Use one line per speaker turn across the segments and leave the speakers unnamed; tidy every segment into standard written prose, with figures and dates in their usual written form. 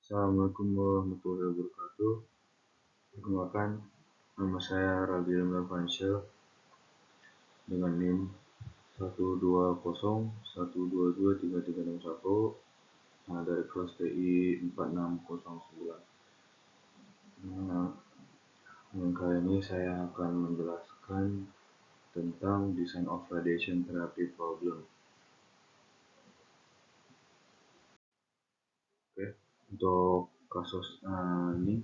Assalamualaikum warahmatullahi wabarakatuh. Perkenalkan, nama saya Radian Ravansyah dengan NIM 120122331 dari kelas TI 4609. Kali ini saya akan menjelaskan tentang Design of Radiation Therapy Problem. Oke, untuk kasus ini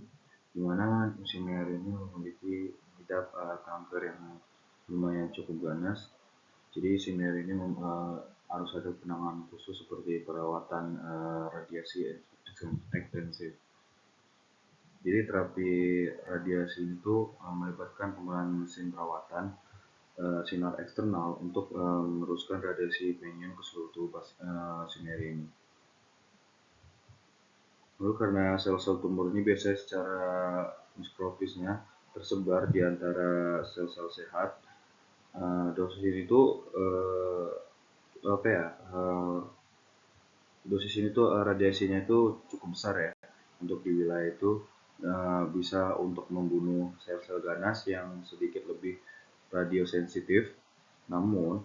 di mana insinyur ini memiliki mengidap kanker yang lumayan cukup ganas. Jadi insinyur ini harus ada penanganan khusus seperti perawatan radiasi ekstensif. Jadi terapi radiasi itu melibatkan penggunaan mesin perawatan sinar eksternal untuk meneruskan radiasi penion ke seluruh tubuh insinyur ini. Lalu karena sel-sel tumor ini biasanya secara mikroskopis tersebar di antara sel-sel sehat, dosis ini tuh dosis ini tuh radiasinya itu cukup besar ya untuk di wilayah itu, bisa untuk membunuh sel-sel ganas yang sedikit lebih radiosensitif, namun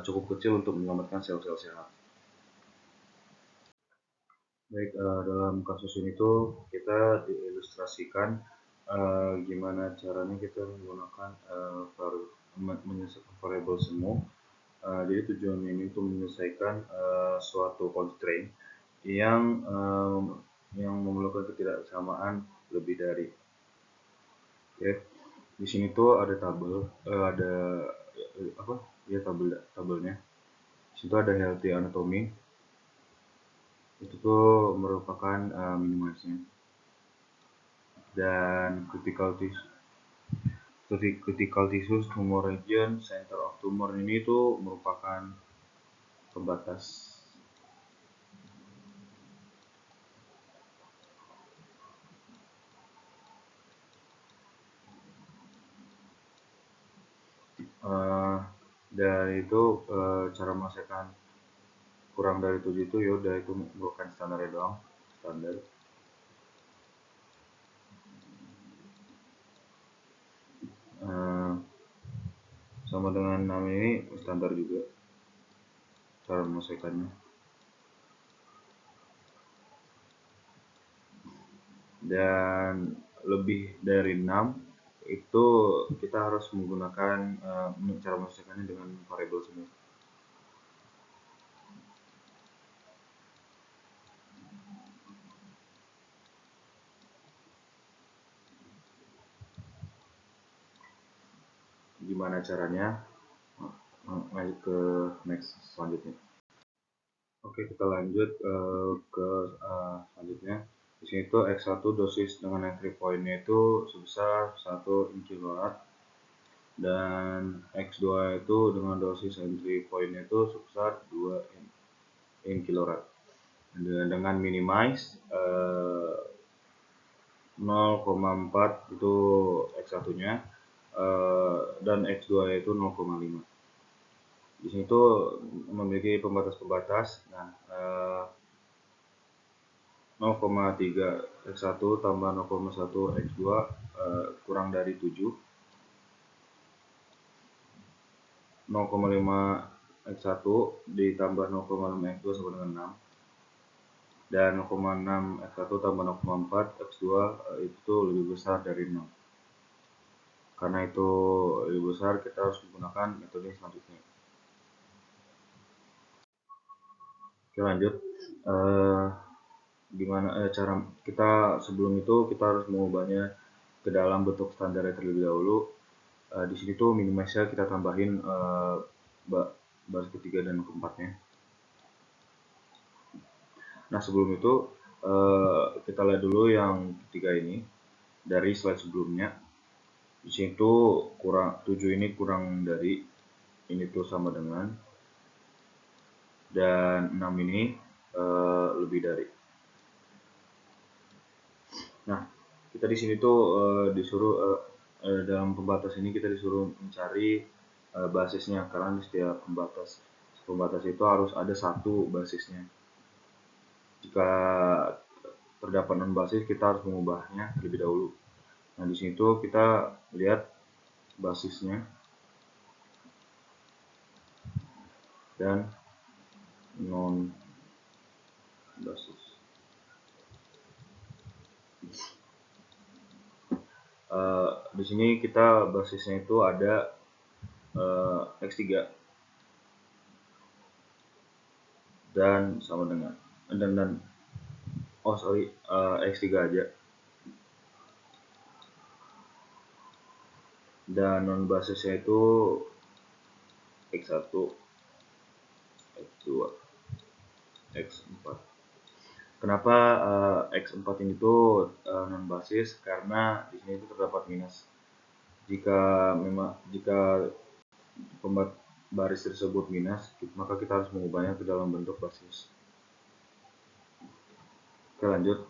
cukup kecil untuk menyelamatkan sel-sel sehat. Baik, dalam kasus ini tuh kita diilustrasikan gimana caranya kita menggunakan menyelesaikan variabel semu. Jadi tujuannya ini untuk menyelesaikan suatu constraint yang memerlukan ketidaksamaan lebih dari. Oke, di sini tuh ada tabel, ada tabelnya. Di situ ada healthy anatomy. Itu tuh merupakan minimize-nya. Dan critical tissue tumor region, center of tumor ini tuh merupakan pembatas. Dan itu cara menyelesaikan kurang dari 7 itu yaudah itu bukan standarnya doang, standar. Sama dengan 6 ini standar juga cara menyelesaikannya. Dan lebih dari 6 itu kita harus menggunakan cara menyelesaikannya dengan variabel semu. Gimana caranya? Lanjut ke next selanjutnya. Oke, kita lanjut ke selanjutnya. Di sini tuh X1 dosis dengan entry point-nya itu sebesar 1 kilowatt, dan X2 itu dengan dosis entry point-nya itu sebesar 2 kilowatt. Dengan minimize 0,4 itu X1-nya, dan X2 itu 0,5. Di sini tuh memiliki pembatas-pembatas. Nah, 0,3 X1 tambah 0,1 X2 kurang dari 7. 0,5 X1 ditambah 0,5 X2 sama dengan 6. Dan 0,6 X1 tambah 0,4 X2 itu lebih besar dari 6. Karena itu lebih besar, kita harus menggunakan metode selanjutnya. Oke, lanjut. Gimana cara kita sebelum itu kita harus mengubahnya ke dalam bentuk standar terlebih dahulu. Di sini tuh minimize-nya kita tambahin baris ketiga dan keempatnya. Nah, sebelum itu kita lihat dulu yang ketiga ini dari slide sebelumnya. Di sini tuh 7 ini kurang dari, ini tuh sama dengan, dan 6 ini lebih dari. Nah, kita di sini tuh disuruh dalam pembatas ini kita disuruh mencari basisnya, karena di setiap pembatas itu harus ada satu basisnya. Jika terdapat non basis, kita harus mengubahnya terlebih dahulu. Nah, di sini tuh kita lihat basisnya dan non basis. Di sini kita basisnya itu ada X3 dan sama dengan X3 aja, dan non basisnya itu X1, X2, X4. Kenapa X4 ini tuh non basis? Karena di sini itu terdapat minus. Jika baris tersebut minus, maka kita harus mengubahnya ke dalam bentuk basis. Oke, lanjut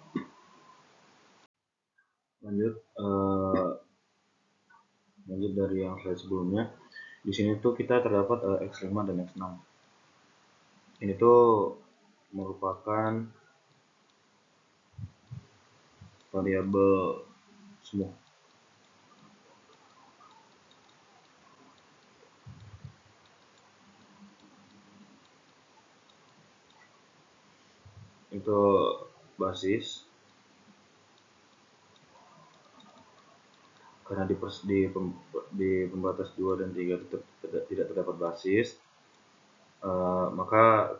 dari yang slide sebelumnya. Di sini tuh kita terdapat X5 dan X6. Ini tuh merupakan variabel semua. Itu basis karena di pembatas 2 dan 3 tidak terdapat basis, maka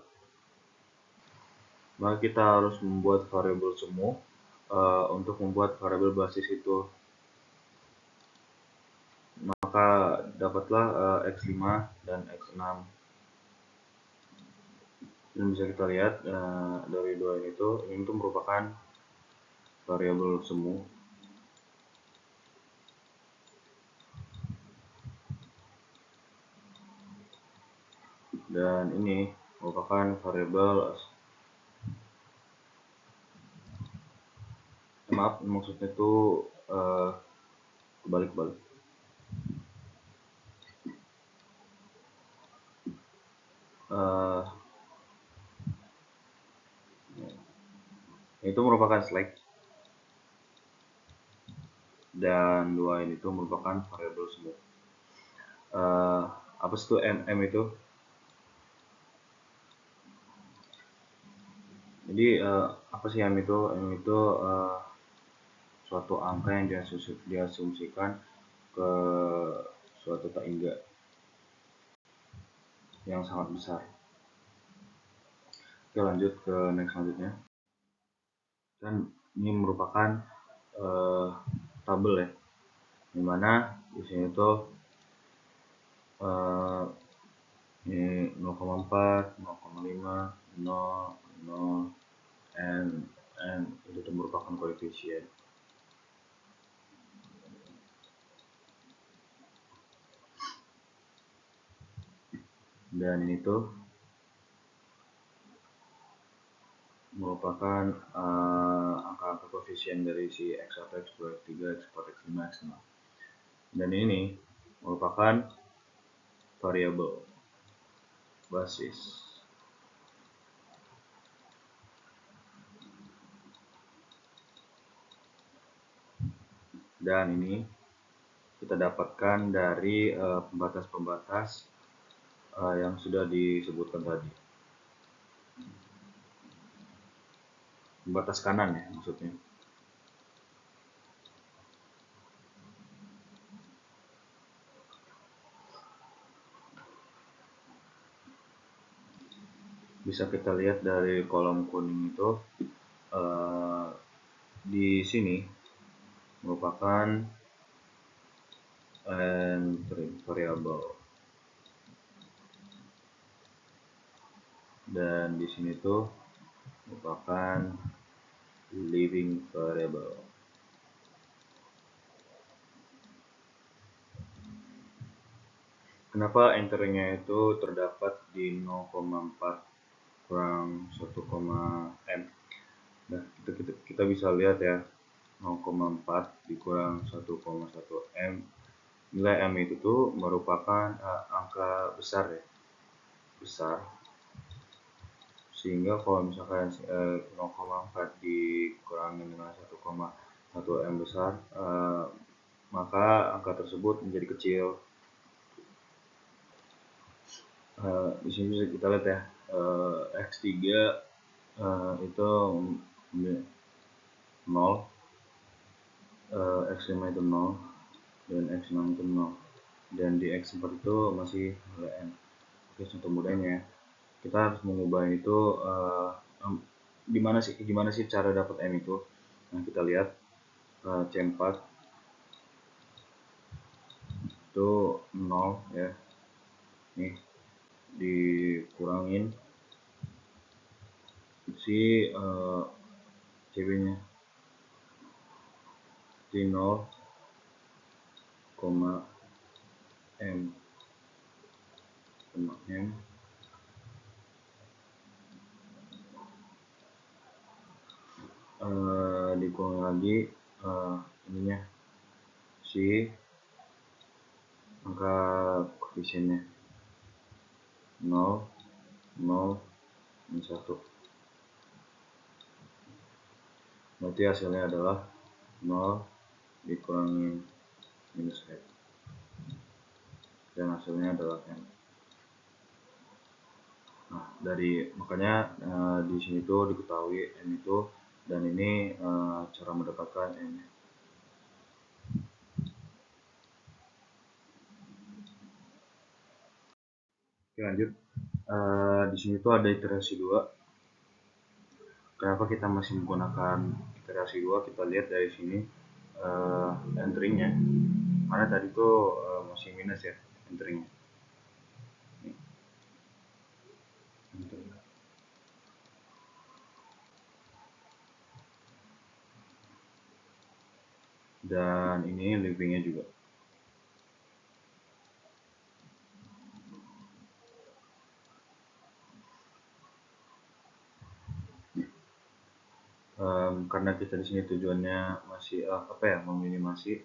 kita harus membuat variabel semu untuk membuat variabel basis itu. Maka dapatlah X5 dan X6. Dan bisa kita lihat dari dua ini tuh merupakan variabel semu. Dan ini merupakan variabel, maaf, maksudnya itu kebalik-balik. Itu merupakan slack, dan dua ini tuh merupakan variabel semu. Apa sih itu M itu? Jadi apa sih M itu? M itu suatu angka yang diasumsikan ke suatu tangga yang sangat besar. Oke, lanjut ke next selanjutnya. Dan ini merupakan tabel ya, dimana di sini tuh ini 0,4, 0,5, 0, 0, n itu merupakan koefisien. Dan ini tuh merupakan angka-angka koefisien dari si X1, X2, X3, X4, X5, X6. Dan ini merupakan variabel basis. Dan ini kita dapatkan dari pembatas-pembatas yang sudah disebutkan tadi. Pembatas kanan ya maksudnya. Bisa kita lihat dari kolom kuning itu di sini merupakan entry variable, dan di sini tuh merupakan leaving variable. Kenapa enternya itu terdapat di 0,4 kurang 1,m? Nah, kita bisa lihat ya, 0,4 dikurang 1,1 m. Nilai m itu tuh merupakan angka besar ya, besar sehingga kalau misalkan 0,4 dikurangi dengan 1,1 M besar, maka angka tersebut menjadi kecil. Di sini bisa kita lihat ya, X3 itu 0, X5 itu 0, dan X6 itu 0, dan di X4 itu masih nilai N. Oke, contoh mudahnya kita harus mengubah itu, gimana sih cara dapat M itu. Nah, kita lihat C4 itu 0 ya, nih dikurangin si CB nya di 0, M dikurang lagi ininya si angka koefisiennya 0, 0, dan 1. Berarti hasilnya adalah 0 dikurangi minus F, dan hasilnya adalah M. Nah, makanya di sini tuh diketahui M itu, dan ini cara mendapatkan M. Oke, lanjut. Di sini tuh ada iterasi 2. Kenapa kita masih menggunakan iterasi 2? Kita lihat dari sini entry-nya, karena tadi tuh masih minus ya entry-nya. Dan ini living-nya juga. Karena kita di sini tujuannya masih meminimasi,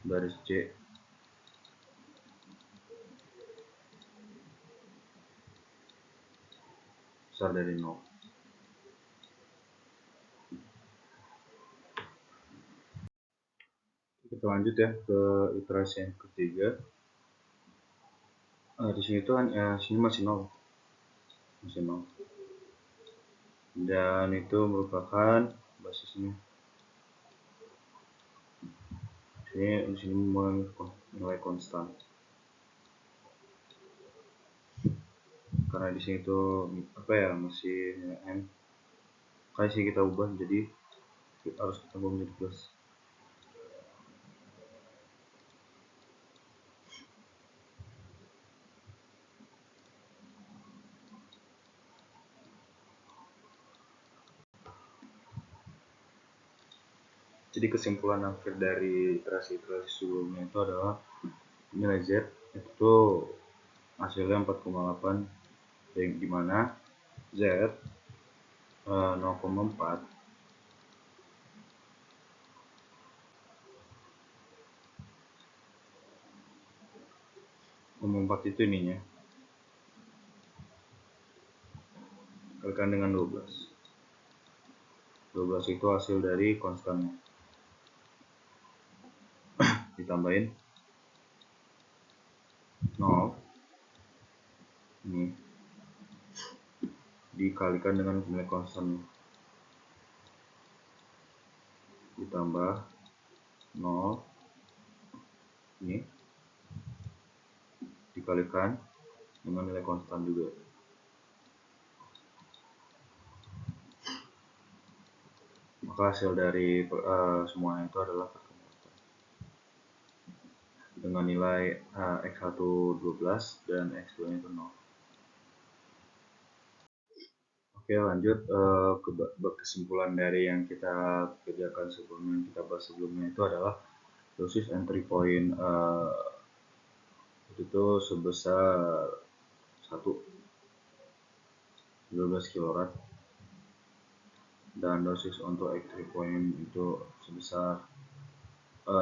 baris C besar dari 0. Kita lanjut ya ke iterasi yang ketiga. Di sini tuh sini masih 0, dan itu merupakan basisnya. Di sini nilai konstan, karena di sini tuh masih N. Kayak sih kita ubah jadi harus kita ubah menjadi plus. Jadi kesimpulan akhir dari iterasi sebelumnya itu adalah nilai Z itu hasilnya 4,8, di mana Z 0,4 itu ininya kalikan dengan 12 itu hasil dari konstannya, ditambahin 0 ini dikalikan dengan nilai konstannya, ditambah 0 ini dikalikan dengan nilai konstan juga. Maka hasil dari semuanya itu adalah dengan nilai X1 12 dan X2 itu 0. Oke, lanjut ke kesimpulan dari yang kita kerjakan sebelumnya, yang kita bahas sebelumnya itu adalah dosis entry point itu sebesar 12 kilorad, dan dosis untuk entry point itu sebesar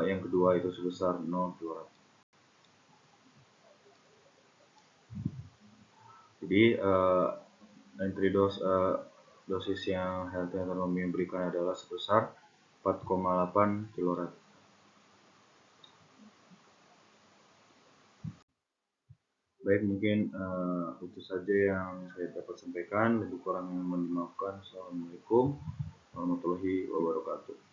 yang kedua itu sebesar 0 kilorad. Jadi entry dosis yang healthy autonomy berikan adalah sebesar 4,8 kilorad. Baik, mungkin itu saja yang saya dapat sampaikan. Lebih kurang yang mohon dimaafkan. Assalamualaikum warahmatullahi wabarakatuh.